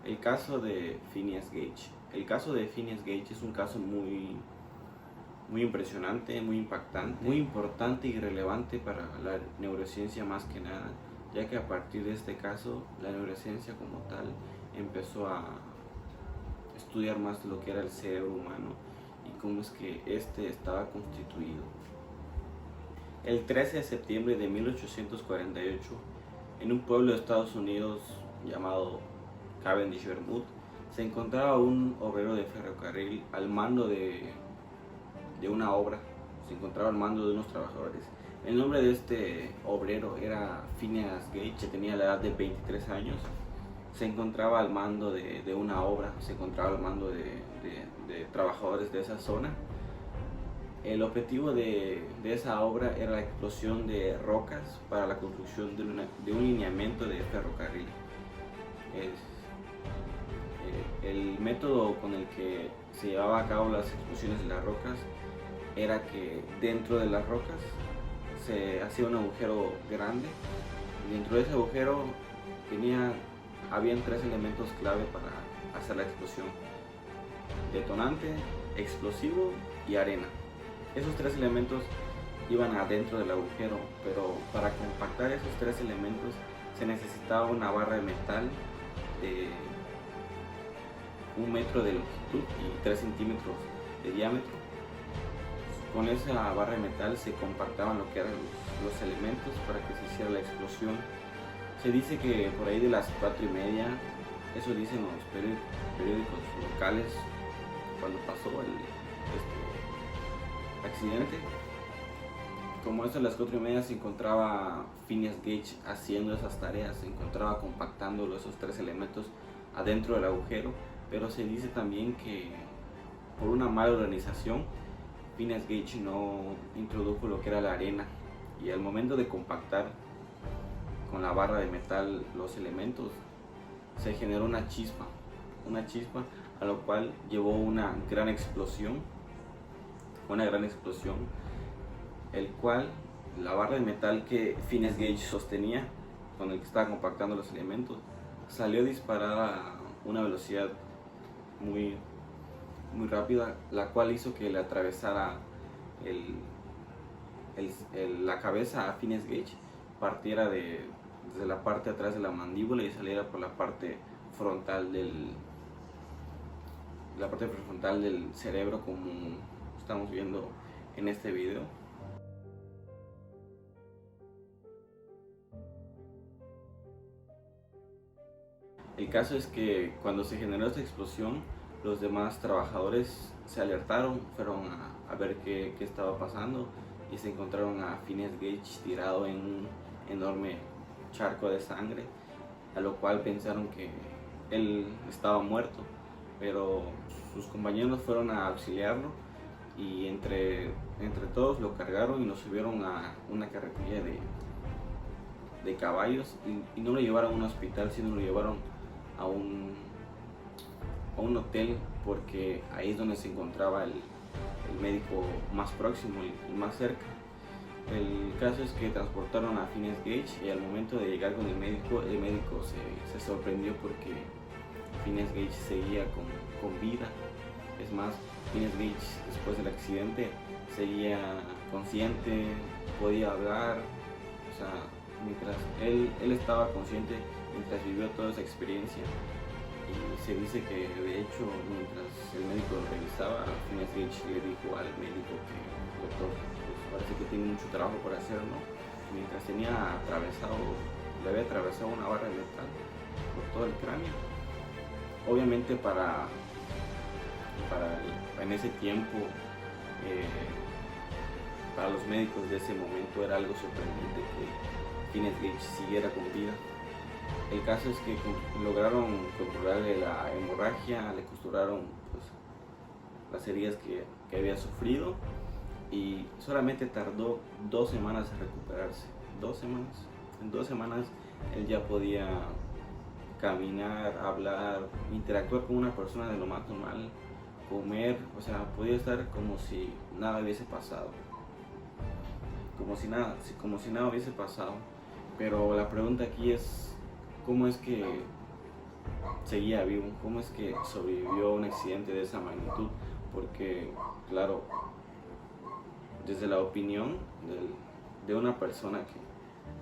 El caso de Phineas Gage. El caso de Phineas Gage es un caso muy impresionante, muy impactante, muy importante y relevante para la neurociencia más que nada, ya que a partir de este caso la neurociencia como tal empezó a estudiar más lo que era el cerebro humano y cómo es que este estaba constituido. El 13 de septiembre de 1848, en un pueblo de Estados Unidos llamado Cavendish Vermont, se encontraba un obrero de ferrocarril al mando de una obra, se encontraba al mando de unos trabajadores. El nombre de este obrero era Phineas Gage, que tenía la edad de 23 años. Se encontraba al mando de una obra, se encontraba al mando de trabajadores de esa zona. El objetivo de esa obra era la explosión de rocas para la construcción de un lineamiento de ferrocarril. El método con el que se llevaba a cabo las explosiones de las rocas era que dentro de las rocas se hacía un agujero grande y dentro de ese agujero habían tres elementos clave para hacer la explosión: detonante, explosivo y arena. Esos tres elementos iban adentro del agujero, pero para compactar esos tres elementos se necesitaba una barra de metal de 1 metro de longitud y 3 centímetros de diámetro. Con esa barra de metal se compactaban lo que eran los elementos para que se hiciera la explosión. Se dice que por ahí de las 4:30, eso dicen los periódicos locales, cuando pasó el accidente, como eso a las 4:30 se encontraba Phineas Gage haciendo esas tareas, se encontraba compactando esos tres elementos adentro del agujero, pero se dice también que por una mala organización Phineas Gage no introdujo lo que era la arena, y al momento de compactar con la barra de metal los elementos se generó una chispa a lo cual llevó una gran explosión, el cual la barra de metal que Phineas Gage sostenía, con el que estaba compactando los elementos, salió disparada a una velocidad muy rápida, la cual hizo que le atravesara la cabeza a Phineas Gage, partiera desde la parte de atrás de la mandíbula y saliera por la parte frontal del cerebro, como estamos viendo en este video. El caso es que cuando se generó esta explosión, los demás trabajadores se alertaron, fueron a ver qué estaba pasando, y se encontraron a Phineas Gage tirado en un enorme charco de sangre, a lo cual pensaron que él estaba muerto, pero sus compañeros fueron a auxiliarlo y entre todos lo cargaron y lo subieron a una carretilla de caballos, y no lo llevaron a un hospital, sino lo llevaron a un hotel, porque ahí es donde se encontraba el médico más próximo y más cerca. El caso es que transportaron a Phineas Gage, y al momento de llegar con el médico se sorprendió porque Phineas Gage seguía con vida. Es más, Phineas Gage después del accidente seguía consciente, podía hablar, o sea, mientras él estaba consciente mientras vivió toda esa experiencia. Y se dice que de hecho, mientras el médico lo revisaba, Phineas Gage le dijo al médico que: doctor, pues parece que tiene mucho trabajo por hacer, ¿no? Mientras le había atravesado una barra de metal por todo el cráneo. Obviamente en ese tiempo, para los médicos de ese momento era algo sorprendente que Phineas Gage siguiera con vida. El caso es que lograron controlarle la hemorragia, le costuraron pues las heridas que había sufrido, y solamente tardó 2 semanas en recuperarse. 2 semanas. En 2 semanas él ya podía caminar, hablar, interactuar con una persona de lo más normal, comer, o sea, podía estar como si nada hubiese pasado. Como si nada hubiese pasado. Pero la pregunta aquí es: ¿cómo es que seguía vivo. ¿Cómo es que sobrevivió a un accidente de esa magnitud? Porque, claro, desde la opinión de una persona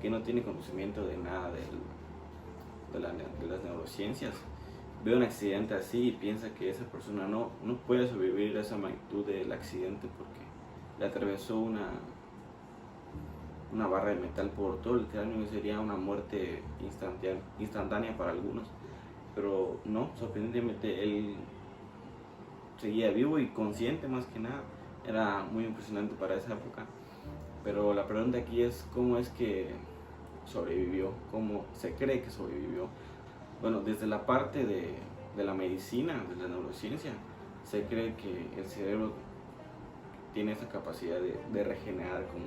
que no tiene conocimiento de nada de las neurociencias, ve un accidente así y piensa que esa persona no puede sobrevivir a esa magnitud del accidente porque le atravesó una barra de metal por todo el cráneo y sería una muerte instantánea para algunos. Pero no, sorprendentemente él seguía vivo y consciente más que nada. Era muy impresionante para esa época. Pero la pregunta aquí es cómo es que sobrevivió, cómo se cree que sobrevivió. Bueno, desde la parte de la medicina, de la neurociencia, se cree que el cerebro tiene esa capacidad de regenerar como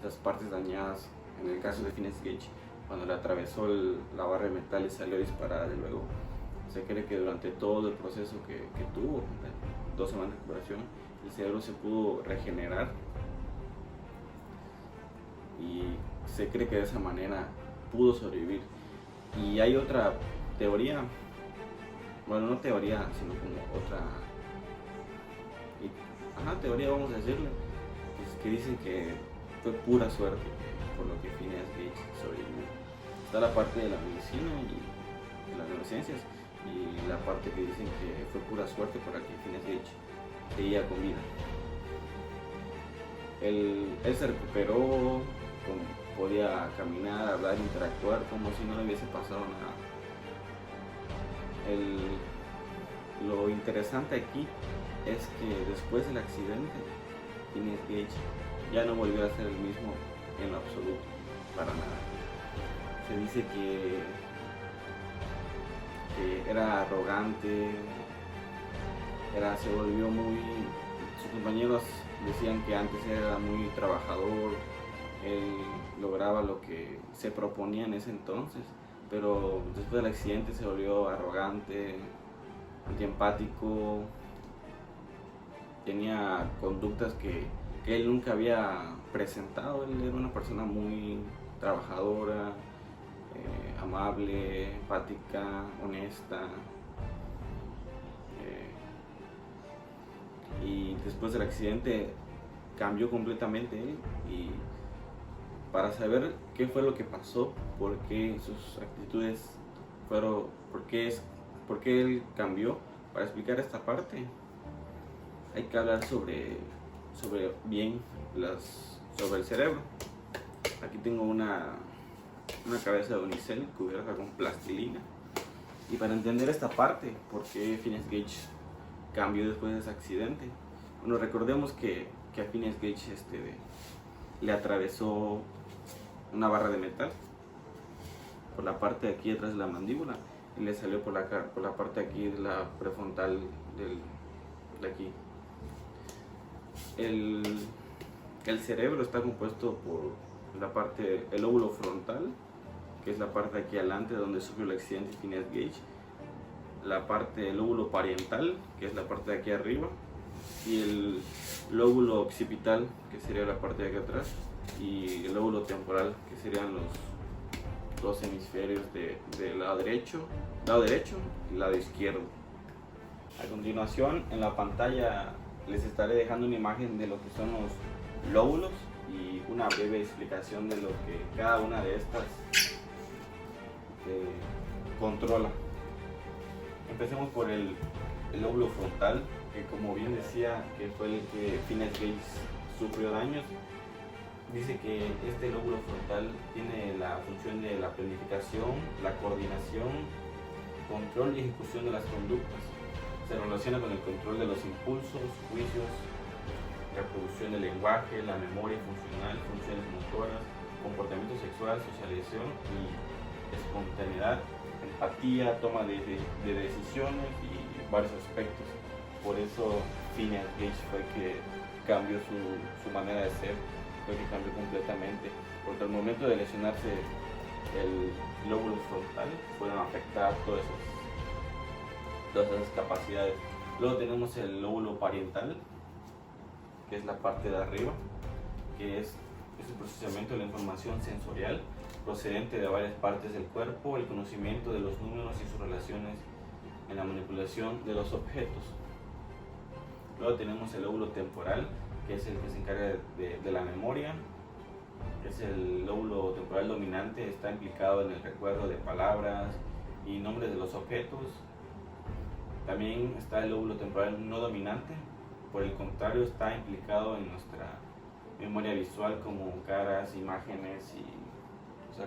esas partes dañadas. En el caso de Phineas Gage, cuando le atravesó la barra de metal y salió disparada de luego, se cree que durante todo el proceso que tuvo, 2 semanas de recuperación, el cerebro se pudo regenerar y se cree que de esa manera pudo sobrevivir. Y hay otra teoría, bueno, no teoría, sino como otra teoría, vamos a decirle, pues, que dicen que fue pura suerte por lo que Phineas Gage sobrevivió. Está la parte de la medicina y de las neurociencias, y la parte que dicen que fue pura suerte para que Phineas Gage seguía con vida. Él se recuperó, podía caminar, hablar, interactuar como si no le hubiese pasado nada. Lo interesante aquí es que después del accidente, Phineas Gage ya no volvió a ser el mismo en lo absoluto, para nada. Se dice que era arrogante, se volvió muy... Sus compañeros decían que antes era muy trabajador, él lograba lo que se proponía en ese entonces, pero después del accidente se volvió arrogante, antiempático, tenía conductas que él nunca había presentado. Él era una persona muy trabajadora, amable, empática, honesta, y después del accidente cambió completamente él. Y para saber qué fue lo que pasó, por qué sus actitudes fueron, por qué él cambió, para explicar esta parte hay que hablar sobre el cerebro. Aquí tengo una cabeza de unicel cubierta con plastilina, y para entender esta parte, por qué Phineas Gage cambió después de ese accidente, bueno, recordemos que a Phineas Gage le atravesó una barra de metal por la parte de aquí detrás de la mandíbula y le salió por la parte de aquí de la prefrontal de aquí. El cerebro está compuesto por el lóbulo frontal, que es la parte de aquí adelante donde sufrió el accidente Phineas Gage, la parte del lóbulo parietal, que es la parte de aquí arriba, y el lóbulo occipital, que sería la parte de aquí atrás, y el lóbulo temporal, que serían los dos hemisferios del lado derecho y lado izquierdo. A continuación, en la pantalla les estaré dejando una imagen de lo que son los lóbulos y una breve explicación de lo que cada una de estas controla. Empecemos por el lóbulo frontal, que como bien decía, que fue el que Phineas Gage sufrió daños. Dice que este lóbulo frontal tiene la función de la planificación, la coordinación, control y ejecución de las conductas. Se relaciona con el control de los impulsos, juicios, reproducción del lenguaje, la memoria funcional, funciones motoras, comportamiento sexual, socialización y espontaneidad, empatía, toma de decisiones y varios aspectos. Por eso Phineas Gage fue que cambió su manera de ser, fue que cambió completamente, porque al momento de lesionarse el lóbulo frontal fueron afectadas todas esas capacidades. Luego tenemos el lóbulo parietal, que es la parte de arriba, que es el procesamiento de la información sensorial. procedente de varias partes del cuerpo, el conocimiento de los números y sus relaciones en la manipulación de los objetos. Luego tenemos el lóbulo temporal, que es el que se encarga de la memoria. Es el lóbulo temporal dominante, está implicado en el recuerdo de palabras y nombres de los objetos. También está el lóbulo temporal no dominante, por el contrario está implicado en nuestra memoria visual, como caras, imágenes y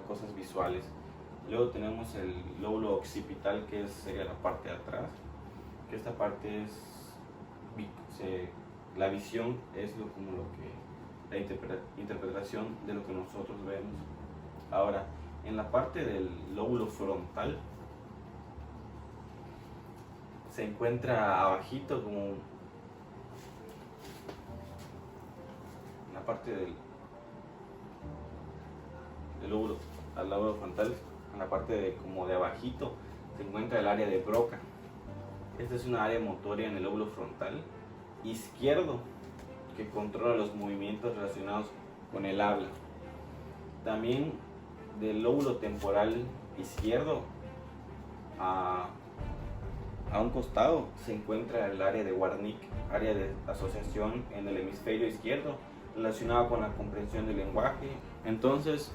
cosas visuales. Luego tenemos el lóbulo occipital, que sería la parte de atrás, que esta parte es la visión, es como lo que la interpretación de lo que nosotros vemos. Ahora, en la parte del lóbulo frontal se encuentra abajito, como en la parte del lóbulo, al lóbulo frontal, en la parte como de abajito, se encuentra el área de Broca. Esta es una área motoria en el lóbulo frontal izquierdo que controla los movimientos relacionados con el habla. También del lóbulo temporal izquierdo a un costado se encuentra el área de Wernicke, área de asociación en el hemisferio izquierdo, relacionada con la comprensión del lenguaje. Entonces,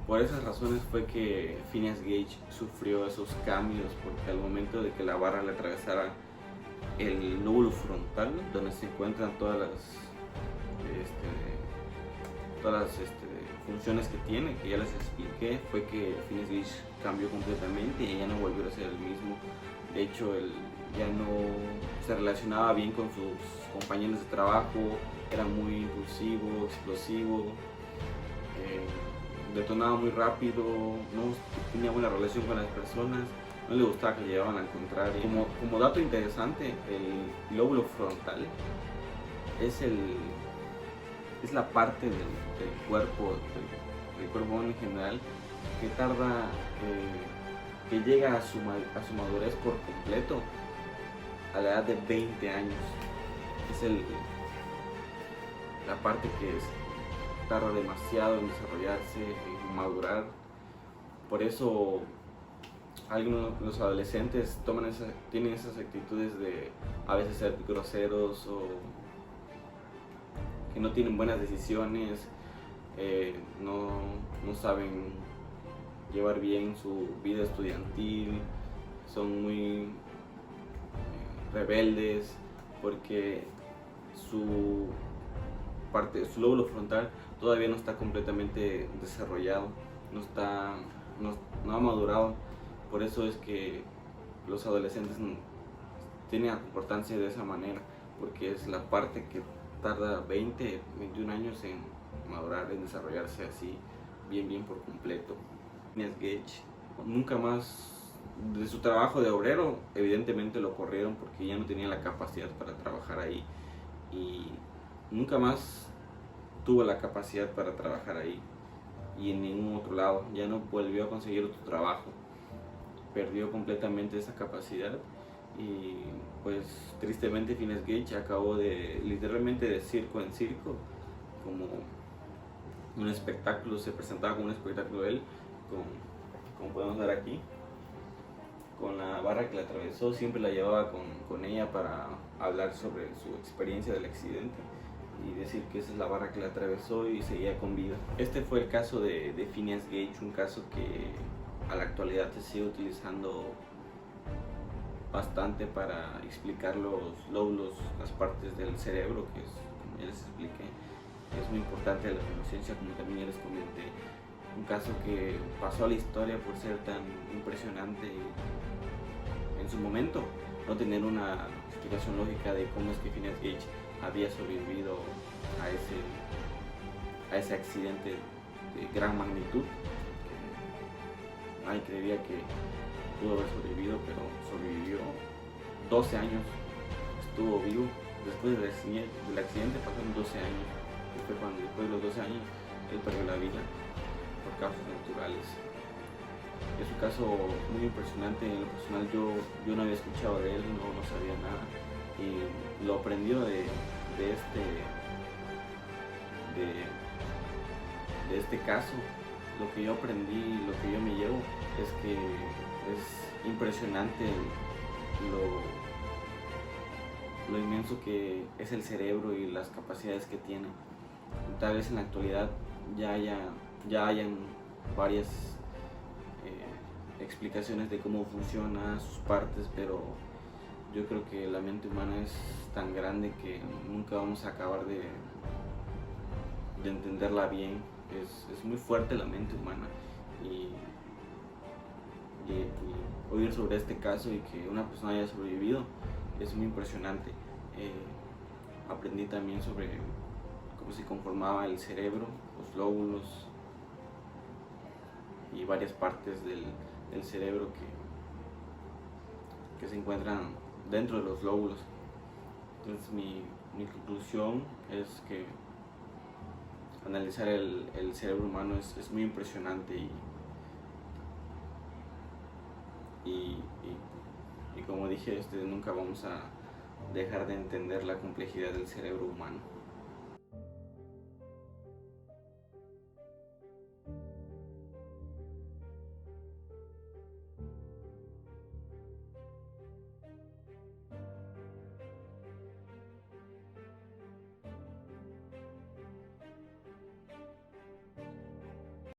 por esas razones fue que Phineas Gage sufrió esos cambios, porque al momento de que la barra le atravesara el lóbulo frontal, donde se encuentran todas las funciones que tiene, que ya les expliqué, fue que Phineas Gage cambió completamente y ya no volvió a ser el mismo. De hecho, él ya no se relacionaba bien con sus compañeros de trabajo, era muy impulsivo, explosivo, detonaba muy rápido, no tenía buena relación con las personas, no le gustaba que le llevaban al contrario. Como dato interesante, el lóbulo frontal es la parte del cuerpo en general que tarda, que llega a su madurez por completo a la edad de 20 años. Es la parte que tarda demasiado en desarrollarse, en madurar. Por eso los adolescentes tienen esas actitudes de a veces ser groseros o que no tienen buenas decisiones, no saben llevar bien su vida estudiantil, son muy rebeldes, porque su lóbulo frontal todavía no está completamente desarrollado, no ha madurado. Por eso es que los adolescentes tienen a comportarse de esa manera, porque es la parte que tarda 20, 21 años en madurar, en desarrollarse así bien por completo. Phineas Gage nunca más, de su trabajo de obrero, evidentemente lo corrieron porque ya no tenía la capacidad para trabajar ahí, y nunca más tuvo la capacidad para trabajar ahí y en ningún otro lado. Ya no volvió a conseguir otro trabajo, perdió completamente esa capacidad, y pues tristemente Phineas Gage acabó literalmente de circo en circo, como un espectáculo, se presentaba como un espectáculo él, como podemos ver aquí, con la barra que le atravesó. Siempre la llevaba con ella para hablar sobre su experiencia del accidente y decir que esa es la barra que le atravesó y seguía con vida. Este fue el caso de Phineas Gage, un caso que a la actualidad se sigue utilizando bastante para explicar los lóbulos, las partes del cerebro, que es, como ya les expliqué, es muy importante la neurociencia, como también ya les comenté. Un caso que pasó a la historia por ser tan impresionante en su momento, no tener una explicación lógica de cómo es que Phineas Gage había sobrevivido a ese accidente de gran magnitud. Nadie creería que pudo haber sobrevivido, pero sobrevivió. 12 años estuvo vivo. Después del accidente pasaron 12 años, y fue cuando después de los 12 años él perdió la vida por causas naturales. Es un caso muy impresionante. En lo personal yo no había escuchado de él, no sabía nada, y lo aprendió de este caso lo que yo aprendí, lo que yo me llevo, es que es impresionante lo inmenso que es el cerebro y las capacidades que tiene. Tal vez en la actualidad ya hayan varias explicaciones de cómo funciona sus partes, pero yo creo que la mente humana es tan grande que nunca vamos a acabar de entenderla bien. Es muy fuerte la mente humana, y oír sobre este caso y que una persona haya sobrevivido es muy impresionante. Aprendí también sobre cómo se conformaba el cerebro, los lóbulos y varias partes del cerebro que se encuentran dentro de los lóbulos. Entonces mi conclusión es que analizar el cerebro humano es muy impresionante, y como dije, nunca vamos a dejar de entender la complejidad del cerebro humano.